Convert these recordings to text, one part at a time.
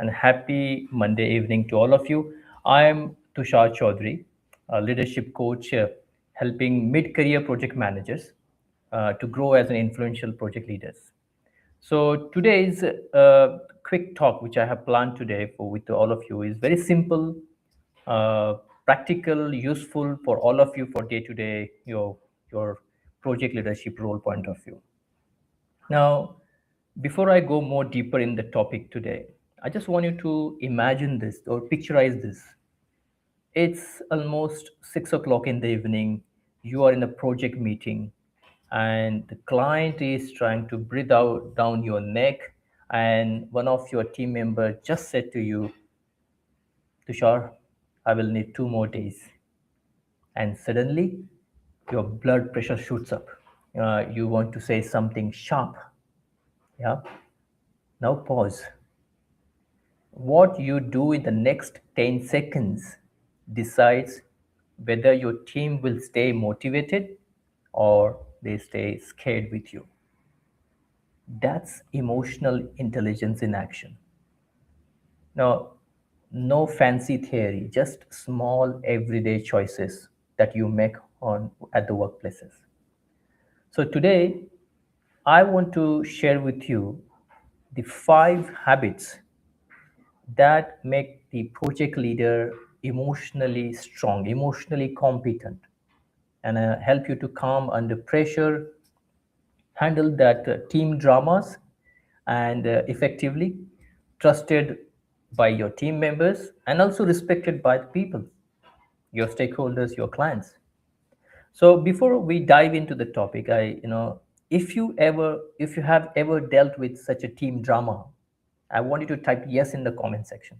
and happy Monday evening to all of you. I'm Tushar Chaudhary, a leadership coach helping mid career project managers to grow as an influential project leaders. So today's quick talk, which I have planned today for with all of you, is very simple, uh, practical, useful for all of you for day to day your project leadership role point of view. Now, before I go more deeper in the topic today, I just want you to imagine this or picturize this. It's almost 6 o'clock in the evening. You are in a project meeting, and the client is trying to breathe out down your neck. And one of your team member just said to you, Tushar, I will need 2 more days. And suddenly, your blood pressure shoots up. You want to say something sharp. Yeah. Now pause. What you do in the next 10 seconds decides whether your team will stay motivated or they stay scared with you. That's emotional intelligence in action. Now, no fancy theory, just small everyday choices that you make on at the workplaces. So today, I want to share with you the 5 habits that make the project leader emotionally strong, emotionally competent, and help you to calm under pressure, handle that team dramas, and effectively trusted by your team members and also respected by the people, your stakeholders, your clients. So before we dive into the topic, if you have ever dealt with such a team drama, I want you to type yes in the comment section.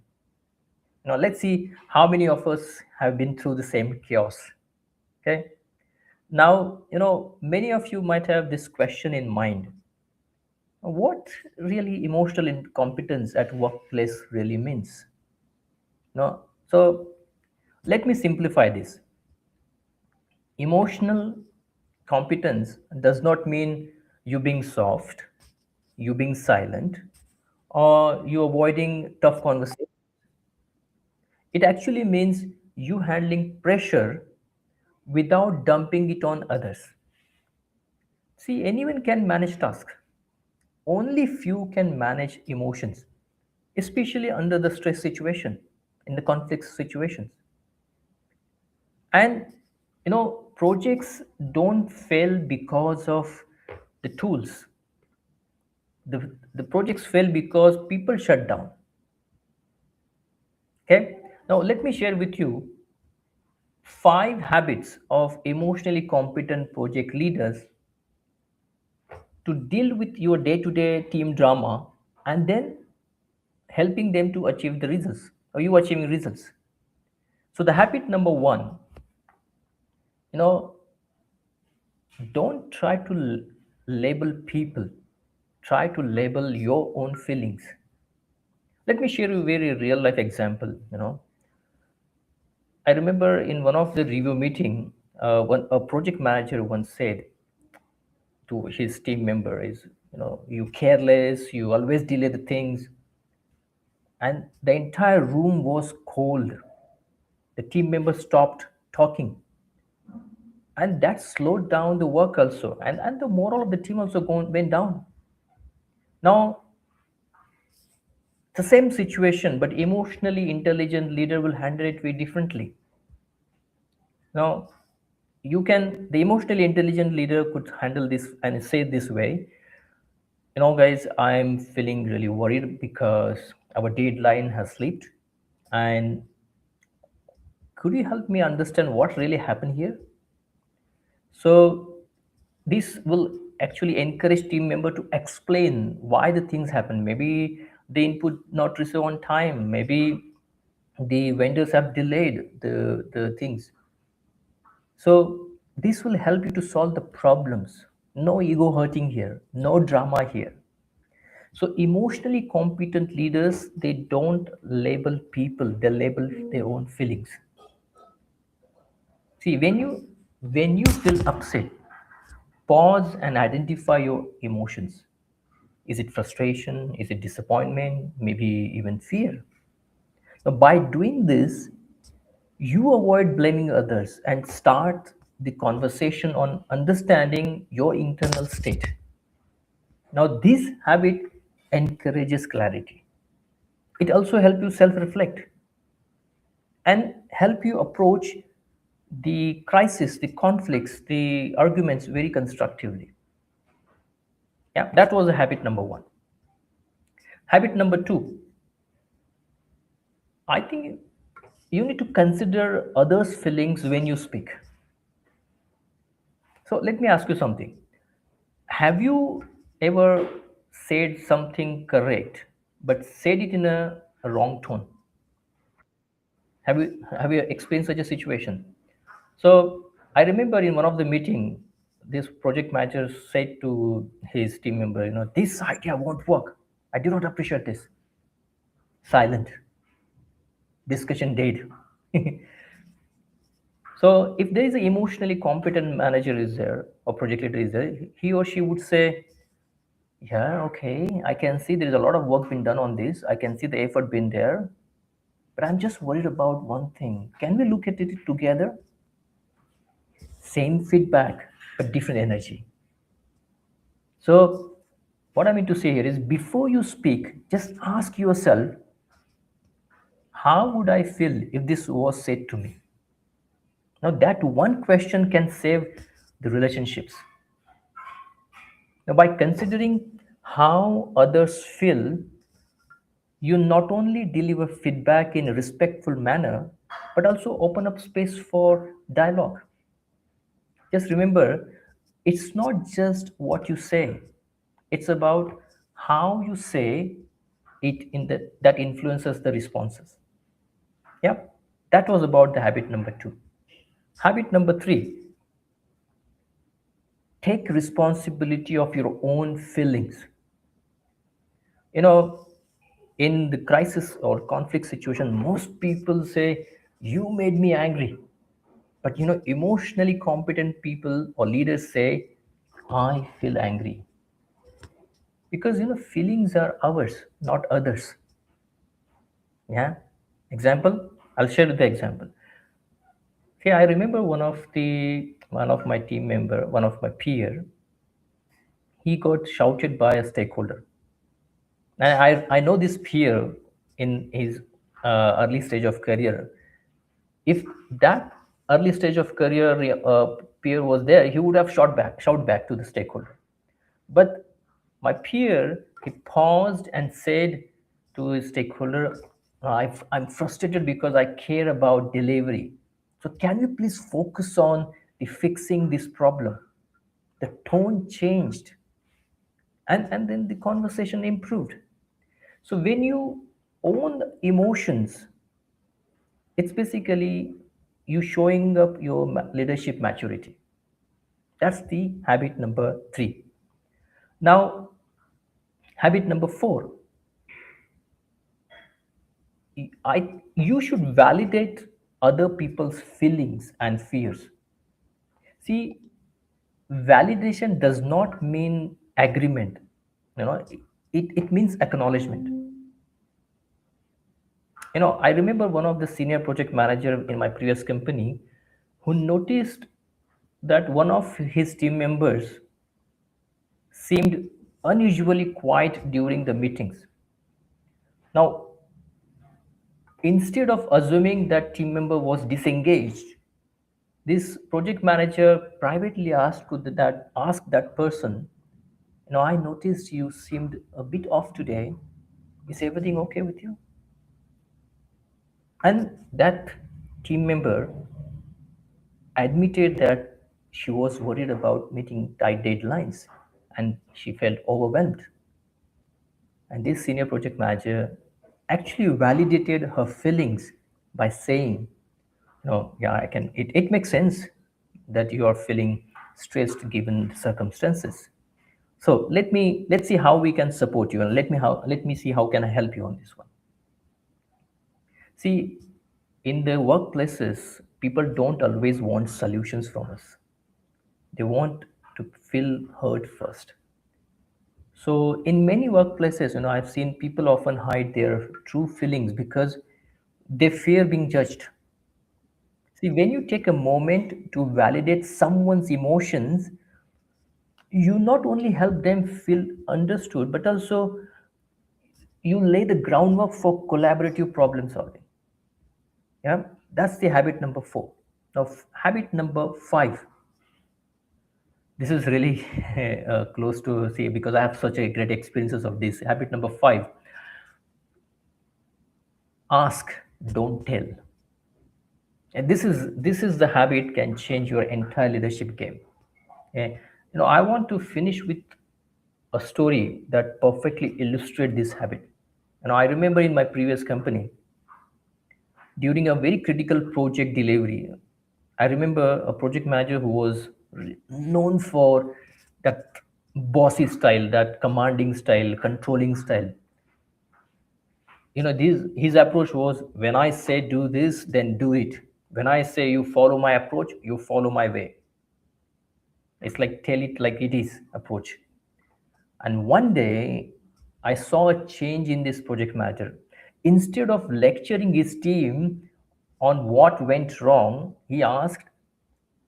Now let's see how many of us have been through the same chaos. Okay. Now, many of you might have this question in mind. What really emotional incompetence at workplace really means? No. So let me simplify this. Emotional competence does not mean you being soft, you being silent, or you avoiding tough conversations. It actually means you handling pressure without dumping it on others. See, anyone can manage tasks. Only few can manage emotions, especially under the stress situation, in the conflict situations. And projects don't fail because of the tools. The projects fail because people shut down. Okay. Now let me share with you 5 habits of emotionally competent project leaders to deal with your day-to-day team drama and then helping them to achieve the results or you achieving results. So the habit number one, you know don't try to label people, try to label your own feelings. Let me share you a very real life example. I remember in one of the review meeting, one a project manager once said to his team member is, you careless, you always delay the things. And the entire room was cold. The team members stopped talking, and that slowed down the work also, and the morale of the team also went down. Now, the same situation, but emotionally intelligent leader will handle it very differently. Now, the emotionally intelligent leader could handle this and say this way, guys, I'm feeling really worried because our deadline has slipped, and could you help me understand what really happened here? So this will actually encourage team member to explain why the things happen. Maybe the input not received on time, maybe the vendors have delayed the things. So this will help you to solve the problems. No ego hurting here, no drama here. So emotionally competent leaders, they don't label people, they label their own feelings. See, when you feel upset, pause and identify your emotions. Is it frustration? Is it disappointment? Maybe even fear? Now, by doing this, you avoid blaming others and start the conversation on understanding your internal state. Now, this habit encourages clarity. It also helps you self reflect and help you approach the crisis, the conflicts, the arguments very constructively. Yeah, that was a habit number one. Habit number two, I think you need to consider others' feelings when you speak. So let me ask you something. Have you ever said something correct but said it in a wrong tone? Have you experienced such a situation? So I remember in one of the meeting, this project manager said to his team member, this idea won't work. I do not appreciate this. Silent. Discussion dead. So if there is an emotionally competent manager is there or project leader is there, he or she would say, yeah, okay, I can see there is a lot of work being done on this. I can see the effort being there, but I'm just worried about one thing. Can we look at it together? Same feedback, but different energy. So what I mean to say here is before you speak, just ask yourself, how would I feel if this was said to me? Now that one question can save the relationships. Now, by considering how others feel, you not only deliver feedback in a respectful manner, but also open up space for dialogue. Just remember, it's not just what you say, it's about how you say it that influences the responses. Yep, that was about the habit number two. Habit number three, take responsibility of your own feelings. You know, in the crisis or conflict situation, most people say, you made me angry. But emotionally competent people or leaders say, I feel angry. Because feelings are ours, not others. Yeah. Example, I'll share the example. Okay, I remember one of my team member, one of my peer, he got shouted by a stakeholder. And I know this peer in his early stage of career. If that early stage of career peer was there, he would have shout back to the stakeholder. But my peer, he paused and said to his stakeholder, I'm frustrated because I care about delivery. So can you please focus on the fixing this problem? The tone changed, and then the conversation improved. So when you own the emotions, it's basically you showing up your leadership maturity. That's the habit number three. Now, habit number four, you should validate other people's feelings and fears. See, validation does not mean agreement. It means acknowledgement. I remember one of the senior project manager in my previous company who noticed that one of his team members seemed unusually quiet during the meetings. Now, instead of assuming that team member was disengaged, this project manager privately asked that person, I noticed you seemed a bit off today. Is everything okay with you? And that team member admitted that she was worried about meeting tight deadlines and she felt overwhelmed. And this senior project manager actually validated her feelings by saying, yeah, it makes sense that you are feeling stressed given the circumstances. So let's see how we can support you, and let me see how can I help you on this one. See, in the workplaces, people don't always want solutions from us. They want to feel heard first. So in many workplaces, I've seen people often hide their true feelings because they fear being judged. See, when you take a moment to validate someone's emotions, you not only help them feel understood, but also you lay the groundwork for collaborative problem solving. Yeah, that's the habit number 4. Now, habit number 5. This is really close to see because I have such a great experiences of this. Habit number 5: ask, don't tell. And this is the habit can change your entire leadership game. Okay? I want to finish with a story that perfectly illustrates this habit. I remember in my previous company, during a very critical project delivery, I remember a project manager who was known for that bossy style, that commanding style, controlling style. His approach was, when I say do this, then do it. When I say you follow my approach, you follow my way. It's like tell it like it is approach. And one day, I saw a change in this project manager. Instead of lecturing his team on what went wrong, he asked,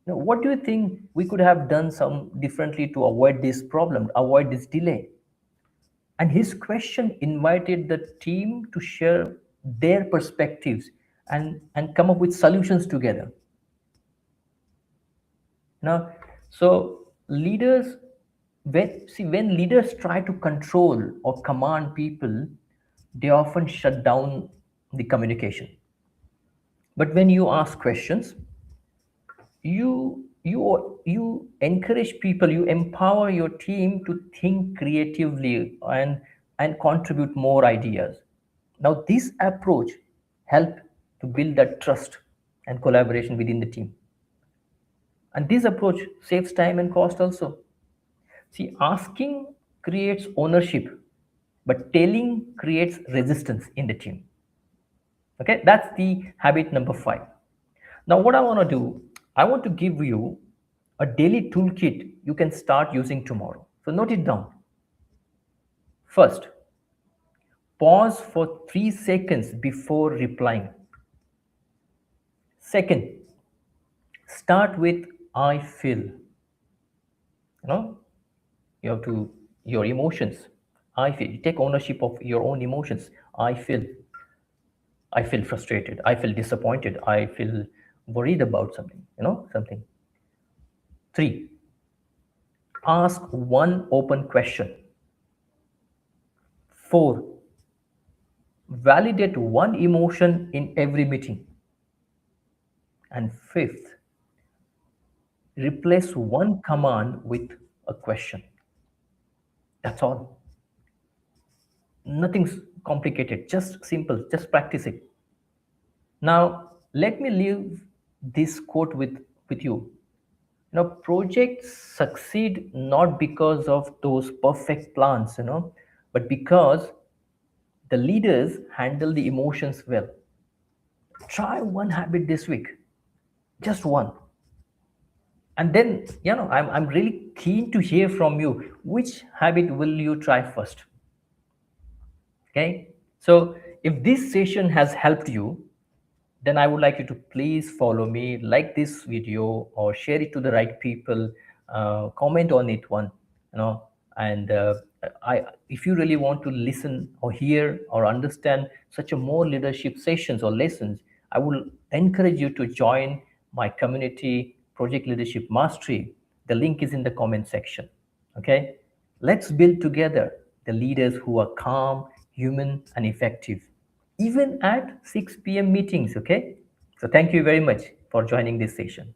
what do you think we could have done some differently to avoid this problem, avoid this delay? And his question invited the team to share their perspectives and come up with solutions together. Now, so leaders, when leaders try to control or command people, they often shut down the communication. But when you ask questions, you encourage people, you empower your team to think creatively and contribute more ideas. Now this approach help to build that trust and collaboration within the team, and this approach saves time and cost also. See, asking creates ownership, but telling creates resistance in the team. Okay, that's the habit number 5. Now what I want to do, I want to give you a daily toolkit you can start using tomorrow. So note it down. First, pause for 3 seconds before replying. Second, start with I feel. You have to your emotions. I feel. You take ownership of your own emotions. I feel. I feel frustrated. I feel disappointed. I feel worried about something. Something. 3, ask one open question. 4, validate one emotion in every meeting. And 5th, replace one command with a question. That's all. Nothing's complicated, just simple, just practice it. Now, let me leave this quote with you. Projects succeed not because of those perfect plans, but because the leaders handle the emotions well. Try one habit this week, just one. And then, I'm really keen to hear from you. Which habit will you try first? Okay. So if this session has helped you, then I would like you to please follow me, like this video, or share it to the right people, comment on it one, and if you really want to listen or hear or understand such a more leadership sessions or lessons, I will encourage you to join my community, Project Leadership Mastery. The link is in the comment section. Okay, let's build together the leaders who are calm, human, and effective, even at 6 p.m. meetings. Okay, so thank you very much for joining this session.